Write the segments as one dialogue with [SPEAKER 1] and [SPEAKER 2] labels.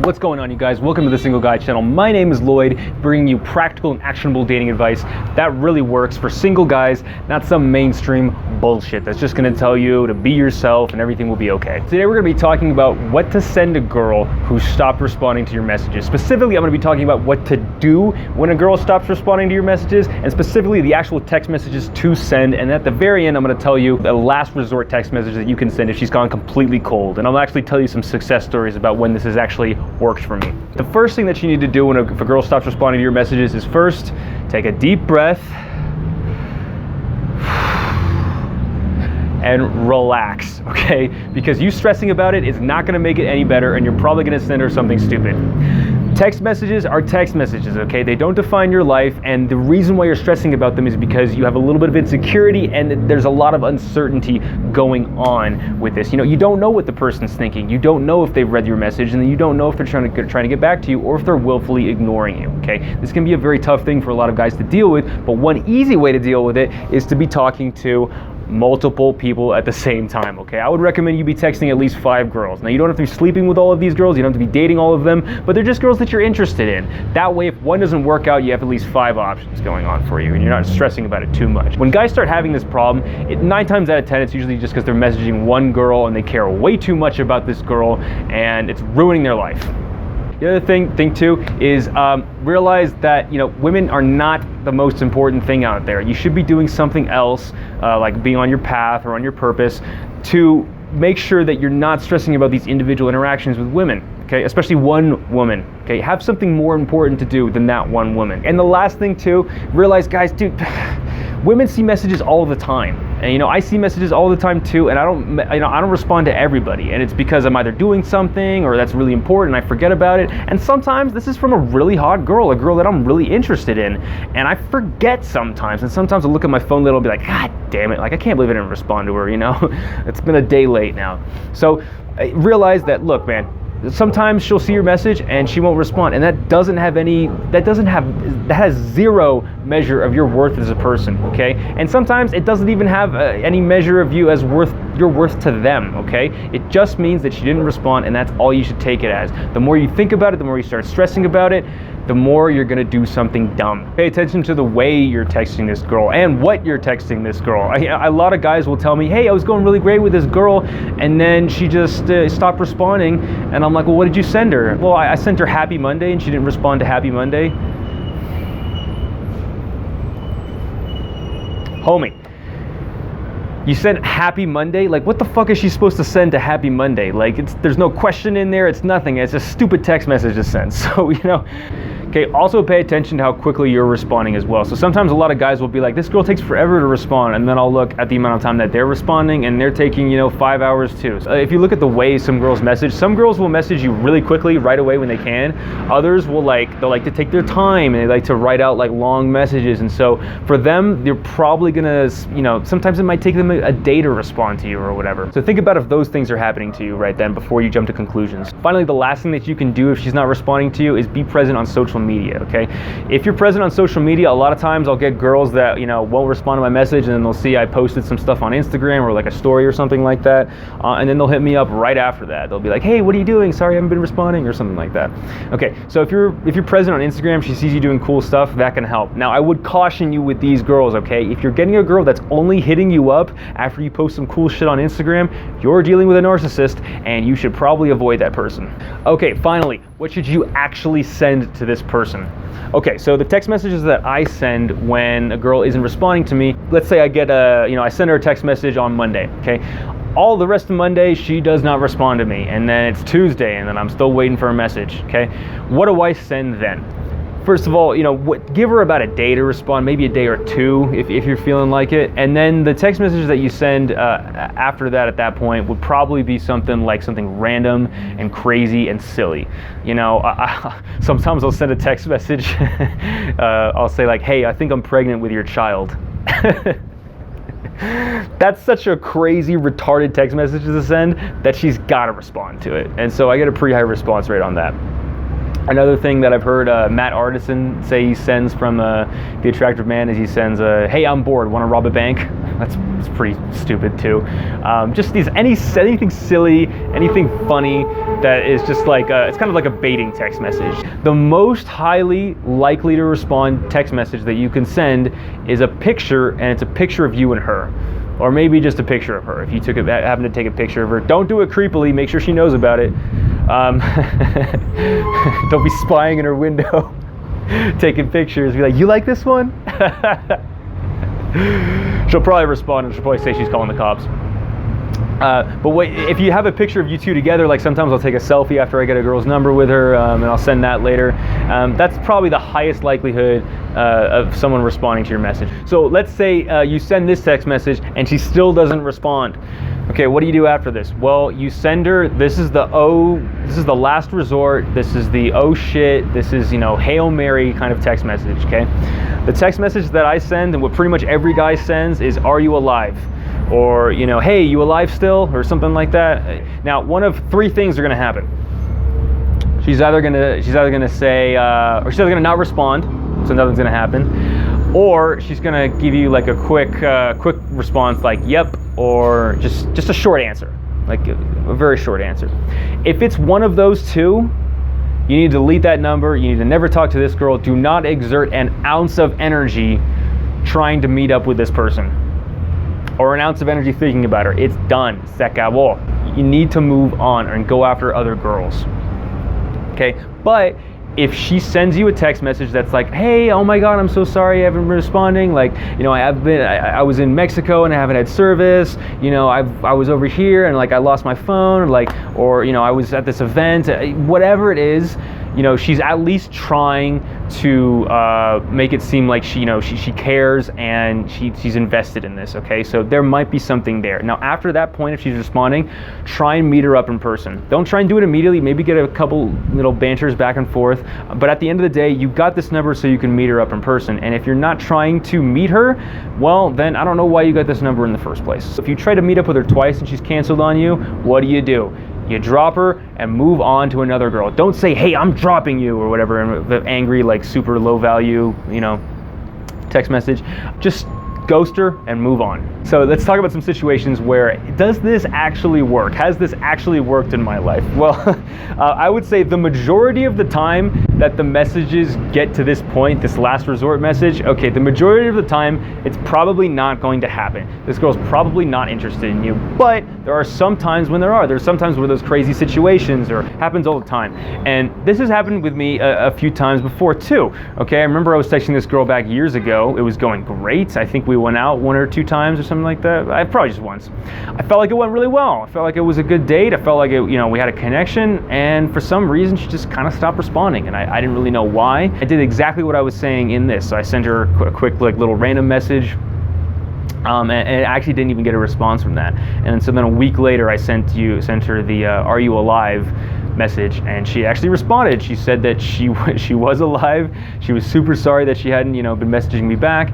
[SPEAKER 1] What's going on, you guys? Welcome to the Single Guy channel. My name is Lloyd, bringing you practical and actionable dating advice that really works for single guys, not some mainstream bullshit that's just gonna tell you to be yourself and everything will be okay. Today we're gonna be talking about what to send a girl who stopped responding to your messages. Specifically, I'm gonna be talking about what to do when a girl stops responding to your messages, and specifically the actual text messages to send. And at the very end, I'm gonna tell you the last resort text message that you can send if she's gone completely cold. And I'll actually tell you some success stories about when this has actually worked for me. The first thing that you need to do if a girl stops responding to your messages is first, take a deep breath and relax, okay? Because you stressing about it is not gonna make it any better, and you're probably gonna send her something stupid. Text messages are text messages, okay? They don't define your life, and the reason why you're stressing about them is because you have a little bit of insecurity and there's a lot of uncertainty going on with this. You know, you don't know what the person's thinking. You don't know if they've read your message, and then you don't know if they're trying to get back to you or if they're willfully ignoring you, okay? This can be a very tough thing for a lot of guys to deal with, but one easy way to deal with it is to be talking to multiple people at the same time, okay? I would recommend you be texting at least 5 girls. Now, you don't have to be sleeping with all of these girls, you don't have to be dating all of them, but they're just girls that you're interested in. That way, if one doesn't work out, you have at least 5 options going on for you, and you're not stressing about it too much. When guys start having this problem, 9 times out of 10, it's usually just because they're messaging one girl and they care way too much about this girl, and it's ruining their life. The other thing too is realize that, you know, women are not the most important thing out there. You should be doing something else, like being on your path or on your purpose, to make sure that you're not stressing about these individual interactions with women, okay? Especially one woman, okay? Have something more important to do than that one woman. And the last thing too, realize, guys, dude, women see messages all the time. And, you know, I see messages all the time too, and I don't respond to everybody. And it's because I'm either doing something or that's really important and I forget about it. And sometimes this is from a really hot girl, a girl that I'm really interested in. And I forget sometimes. And sometimes I'll look at my phone later and I'll be like, God damn it, like I can't believe I didn't respond to her, you know? It's been a day late now. So realize that, look, man, sometimes she'll see your message and she won't respond, and that has zero measure of your worth as a person, okay? And sometimes it doesn't even have any measure of you as your worth to them, okay? It just means that she didn't respond, and that's all you should take it as. The more you think about it, the more you start stressing about it, the more you're gonna do something dumb. Pay attention to the way you're texting this girl and what you're texting this girl. A lot of guys will tell me, hey, I was going really great with this girl, and then she just stopped responding, and I'm like, well, what did you send her? Well, I sent her Happy Monday, and she didn't respond to Happy Monday. Homie, you sent Happy Monday? Like, what the fuck is she supposed to send to Happy Monday? Like, there's no question in there, it's nothing. It's a stupid text message to send. So, you know, okay, also pay attention to how quickly you're responding as well. So sometimes a lot of guys will be like, this girl takes forever to respond, and then I'll look at the amount of time that they're responding, and they're taking, you know, 5 hours too. So if you look at the way some girls message, some girls will message you really quickly right away when they can. Others will they'll like to take their time, and they like to write out like long messages. And so for them, they're probably gonna, you know, sometimes it might take them a day to respond to you or whatever. So think about if those things are happening to you right then before you jump to conclusions. Finally, the last thing that you can do if she's not responding to you is be present on social media, okay? If you're present on social media, a lot of times I'll get girls that, you know, won't respond to my message, and then they'll see I posted some stuff on Instagram or like a story or something like that, and then they'll hit me up right after that. They'll be like, hey, what are you doing? Sorry, I haven't been responding, or something like that. Okay, so if you're present on Instagram, she sees you doing cool stuff, that can help. Now, I would caution you with these girls, okay? If you're getting a girl that's only hitting you up after you post some cool shit on Instagram, you're dealing with a narcissist, and you should probably avoid that person. Okay, finally, what should you actually send to this person? Okay, so the text messages that I send when a girl isn't responding to me, let's say I send her a text message on Monday, okay? All the rest of Monday, she does not respond to me, and then it's Tuesday, and then I'm still waiting for a message, okay? What do I send then? First of all, you know, give her about a day to respond, maybe a day or two if you're feeling like it. And then the text messages that you send after that, at that point, would probably be something random and crazy and silly. You know, sometimes I'll send a text message. I'll say like, hey, I think I'm pregnant with your child. That's such a crazy, retarded text message to send that she's got to respond to it. And so I get a pretty high response rate on that. Another thing that I've heard Matt Artisan say he sends from The Attractive Man is he sends hey, I'm bored, want to rob a bank? That's pretty stupid too. Just anything silly, anything funny that is just like, it's kind of like a baiting text message. The most highly likely to respond text message that you can send is a picture, and it's a picture of you and her. Or maybe just a picture of her. If you happen to take a picture of her, don't do it creepily, make sure she knows about it. Don't be spying in her window, taking pictures. Be like, you like this one? She'll probably respond and she'll probably say she's calling the cops. But wait, if you have a picture of you two together, like sometimes I'll take a selfie after I get a girl's number with her, and I'll send that later. That's probably the highest likelihood of someone responding to your message. So let's say you send this text message and she still doesn't respond. Okay, what do you do after this? Well, you send her, this is the last resort, this is the oh shit, this is, Hail Mary kind of text message, okay? The text message that I send, and what pretty much every guy sends, is, are you alive? Or, hey, you alive still? Or something like that. Now, one of three things are gonna happen. She's either gonna say, or she's either gonna not respond, so nothing's gonna happen, or she's gonna give you like a quick response like, yep, or just a short answer, like a very short answer. If it's one of those two, you need to delete that number, you need to never talk to this girl, do not exert an ounce of energy trying to meet up with this person, or an ounce of energy thinking about her. It's done, se acabó. You need to move on and go after other girls, okay? But if she sends you a text message that's like, hey, oh my God, I'm so sorry I haven't been responding. Like, I was in Mexico and I haven't had service. I was over here and like I lost my phone, or I was at this event. Whatever it is, she's at least trying to make it seem like she cares and she's invested in this. Okay, so there might be something there. Now, after that point, if she's responding, try and meet her up in person. Don't try and do it immediately. Maybe get a couple little banters back and forth. But at the end of the day, you got this number so you can meet her up in person. And if you're not trying to meet her, well, then I don't know why you got this number in the first place. So if you try to meet up with her twice and she's canceled on you, what do? You drop her and move on to another girl. Don't say, hey, I'm dropping you, or whatever, the angry, like super low value, text message. Just ghost her and move on. So let's talk about some situations where, does this actually work? Has this actually worked in my life? Well, I would say the majority of the time that the messages get to this point, this last resort message, okay, the majority of the time, it's probably not going to happen. This girl's probably not interested in you, but there are some times when there's sometimes where there's crazy situations, or happens all the time. And this has happened with me a few times before too, okay? I remember I was texting this girl back years ago. It was going great. I think we went out one or two times or something like that. Probably just once. I felt like it went really well. I felt like it was a good date. I felt like we had a connection, and for some reason she just kind of stopped responding, and I didn't really know why. I did exactly what I was saying in this. So I sent her a quick like little random message, and I actually didn't even get a response from that. And so then a week later I sent her the are you alive message, and she actually responded. She said that she was alive. She was super sorry that she hadn't been messaging me back,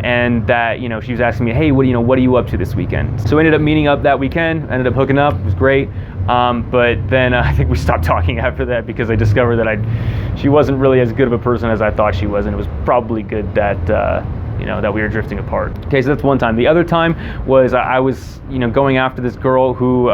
[SPEAKER 1] and that she was asking me, hey, what are you up to this weekend? So we ended up meeting up that weekend, ended up hooking up. It was great. But then I think we stopped talking after that, because I discovered that she wasn't really as good of a person as I thought she was, and it was probably good that that we were drifting apart. Okay, so that's one time. The other time was I was going after this girl who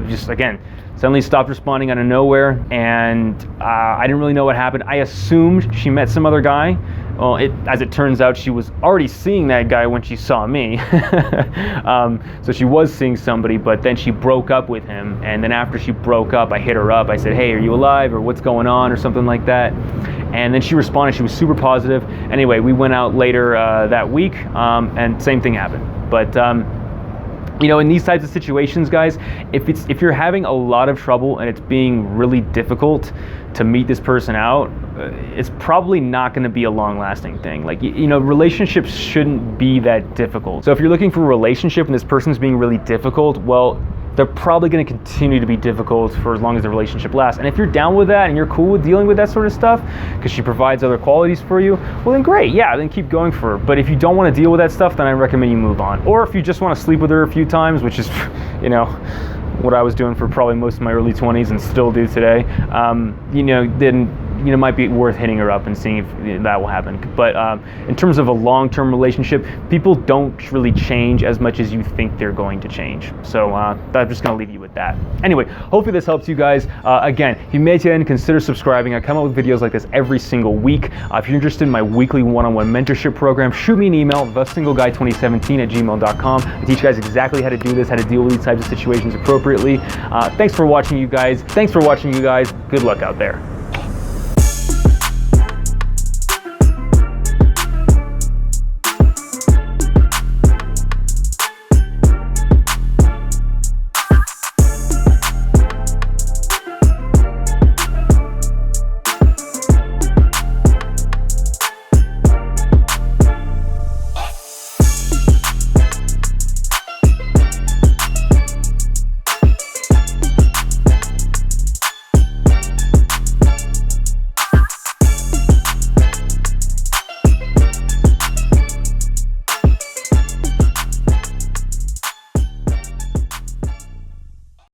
[SPEAKER 1] just again suddenly stopped responding out of nowhere, and I didn't really know what happened. I assumed she met some other guy. Well, as it turns out, she was already seeing that guy when she saw me. So she was seeing somebody, but then she broke up with him. And then after she broke up, I hit her up. I said, hey, are you alive, or what's going on, or something like that. And then she responded. She was super positive. Anyway, we went out later that week, and same thing happened. But in these types of situations, guys, if you're having a lot of trouble and it's being really difficult to meet this person out, it's probably not going to be a long-lasting thing. Like, relationships shouldn't be that difficult. So if you're looking for a relationship and this person's being really difficult, well, they're probably going to continue to be difficult for as long as the relationship lasts. And if you're down with that and you're cool with dealing with that sort of stuff because she provides other qualities for you, well then great, yeah, then keep going for her. But if you don't want to deal with that stuff, then I recommend you move on. Or if you just want to sleep with her a few times, which is, what I was doing for probably most of my early 20s and still do today, then you know, might be worth hitting her up and seeing if that will happen. But in terms of a long-term relationship, people don't really change as much as you think they're going to change. So I'm just going to leave you with that. Anyway, hopefully this helps you guys. Again, if you made it to the end, consider subscribing. I come out with videos like this every single week. If you're interested in my weekly one-on-one mentorship program, shoot me an email, TheSingleGuy2017@gmail.com. I teach you guys exactly how to do this, how to deal with these types of situations appropriately. Thanks for watching, you guys. Good luck out there.